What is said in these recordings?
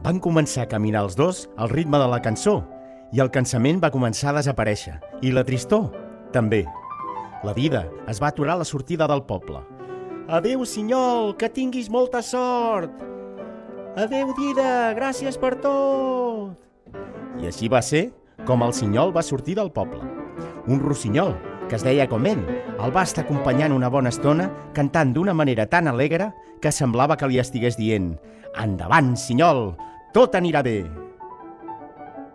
Van començar a caminar els dos al ritme de la cançó i el cansament va començar a desaparèixer i la tristor també. La Dida es va aturar a la sortida del poble. «Adéu, Sinyol, que tinguis molta sort! Adéu, Dida, gràcies per tot!» I així va ser com el Sinyol va sortir del poble. Un rossinyol, que es deia com ell, el va estar acompanyant una bona estona cantant d'una manera tan alegre que semblava que li estigués dient «Endavant, Sinyol, tot anirà bé!»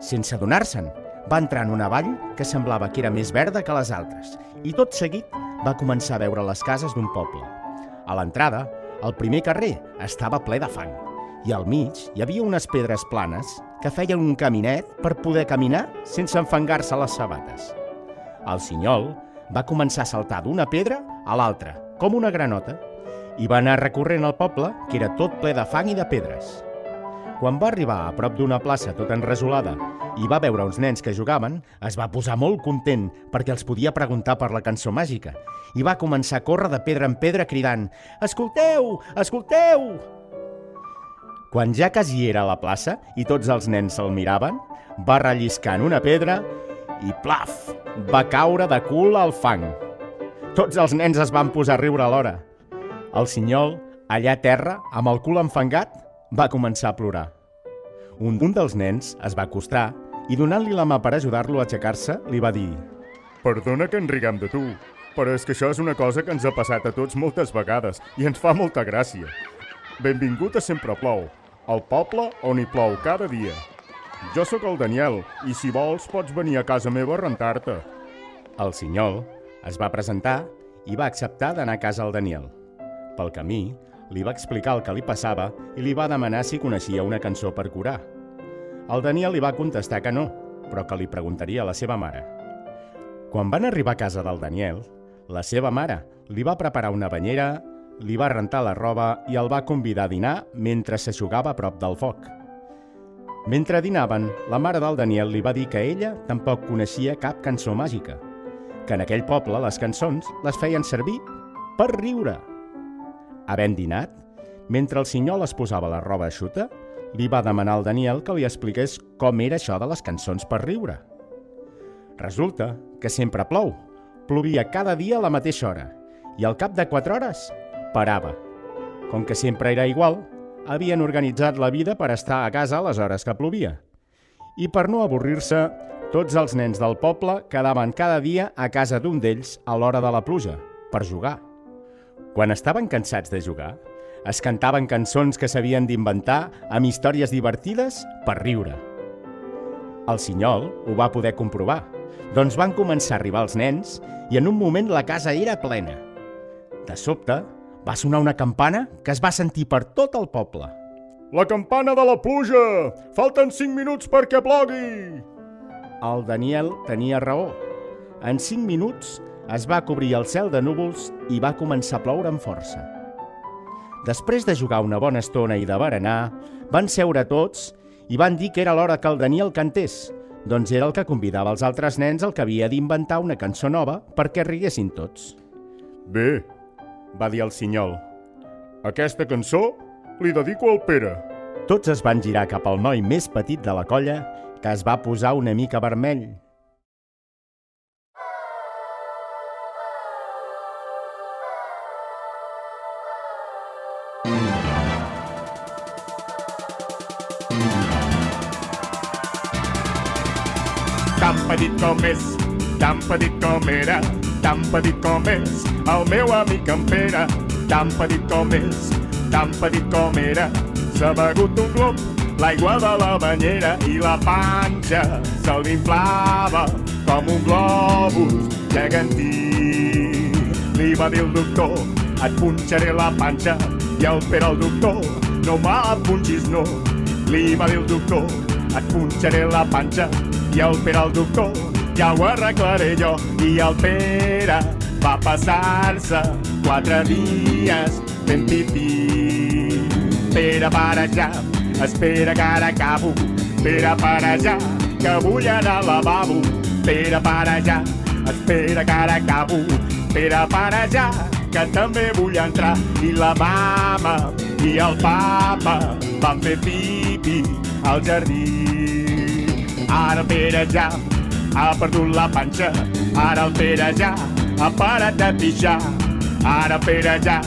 Sense adonar-se'n, va entrar en una vall que semblava que era més verda que les altres i tot seguit va començar a veure les cases d'un poble. A l'entrada, el primer carrer estava ple de fang i al mig hi havia unes pedres planes que feien un caminet per poder caminar sense enfangar-se les sabates. El Sinyol va començar a saltar d'una pedra a l'altra, com una granota, i va anar recorrent el poble, que era tot ple de fang i de pedres. Quan va arribar a prop d'una plaça tota enrasolada i va veure uns nens que jugaven, es va posar molt content perquè els podia preguntar per la cançó màgica i va començar a córrer de pedra en pedra cridant «Escolteu! Escolteu!» Quan ja quasi era a la plaça i tots els nens se'l miraven, va relliscar en una pedra i plaf! Va caure de cul al fang. Tots els nens es van posar a riure alhora. El Sinyol, allà a terra, amb el cul enfangat, va començar a plorar. Un dels nens es va acostar i donant-li la mà per ajudar-lo a aixecar-se, li va dir «Perdona que ens riguem de tu, però és que això és una cosa que ens ha passat a tots moltes vegades i ens fa molta gràcia. Benvingut a Sempre Plou, al poble on hi plou cada dia. Jo sóc el Daniel i si vols pots venir a casa meva a rentar-te». El Sinyol es va presentar i va acceptar d'anar a casa al Daniel. Pel camí, li va explicar el que li passava i li va demanar si coneixia una cançó per corar. El Daniel li va contestar que no, però que li preguntaria a la seva mare. Quan van arribar a casa del Daniel, la seva mare li va preparar una banyera, li va rentar la roba i el va convidar a dinar mentre s'aixugava a prop del foc. Mentre dinaven, la mare del Daniel li va dir que ella tampoc coneixia cap cançó màgica, que en aquell poble les cançons les feien servir per riure. Havent dinat, mentre el Sinyol es posava la roba eixuta, li va demanar al Daniel que li expliqués com era això de les cançons per riure. Resulta que sempre plou. Plovia cada dia a la mateixa hora i al cap de 4 hores parava. Com que sempre era igual, havien organitzat la vida per estar a casa a les hores que plovia. I per no avorrir-se, tots els nens del poble quedaven cada dia a casa d'un d'ells a l'hora de la pluja, per jugar. Quan estaven cansats de jugar, es cantaven cançons que s'havien d'inventar amb històries divertides per riure. El Sinyol ho va poder comprovar, doncs van començar a arribar els nens i en un moment la casa era plena. De sobte, va sonar una campana que es va sentir per tot el poble. «La campana de la pluja! Falten 5 minuts perquè plogui!» El Daniel tenia raó. En 5 minuts es va cobrir el cel de núvols i va començar a ploure amb força. Després de jugar una bona estona i de berenar, van seure tots i van dir que era l'hora que el Daniel cantés, doncs era el que convidava els altres nens al que havia d'inventar una cançó nova perquè riguessin tots. «Bé», va dir el Sinyol, «aquesta cançó li dedico al Pere». Tots es van girar cap al noi més petit de la colla, que es va posar una mica vermell. Tan petit com és, tan petit com era, tan petit com és, el meu amic en Pere. Tan petit com és, tan petit com era, s'ha begut un glop, l'aigua de la banyera i la panxa se li inflava com un globus gegantí. Li va dir el doctor, et punxaré la panxa, i el Pere al doctor, no me la punxis no. Li va dir el doctor, et punxaré la panxa, i el Pere al doctor, ja ho arreglaré jo. I el Pere va passar-se 4 dies fent pipí. Pere, para ja, espera que ara acabo. Pere, para ja, que vull anar al lavabo. Pere, para ja, espera que ara acabo. Pere, para ja, que també vull entrar. I la mama i el papa van fer pipi al jardí. Ara el Pere ja ha perdut la panxa, ara el Pere ja ha parat de pixar. Ara el Pere ja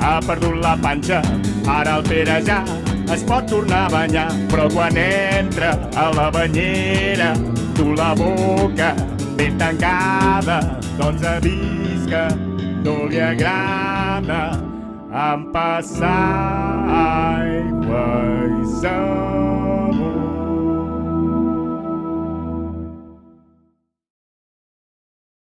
ha perdut la panxa, ara el Pere ja es pot tornar a banyar. Però quan entra a la banyera du la boca ben tancada, doncs ha vist que no li agrada empassar aigua i sabó.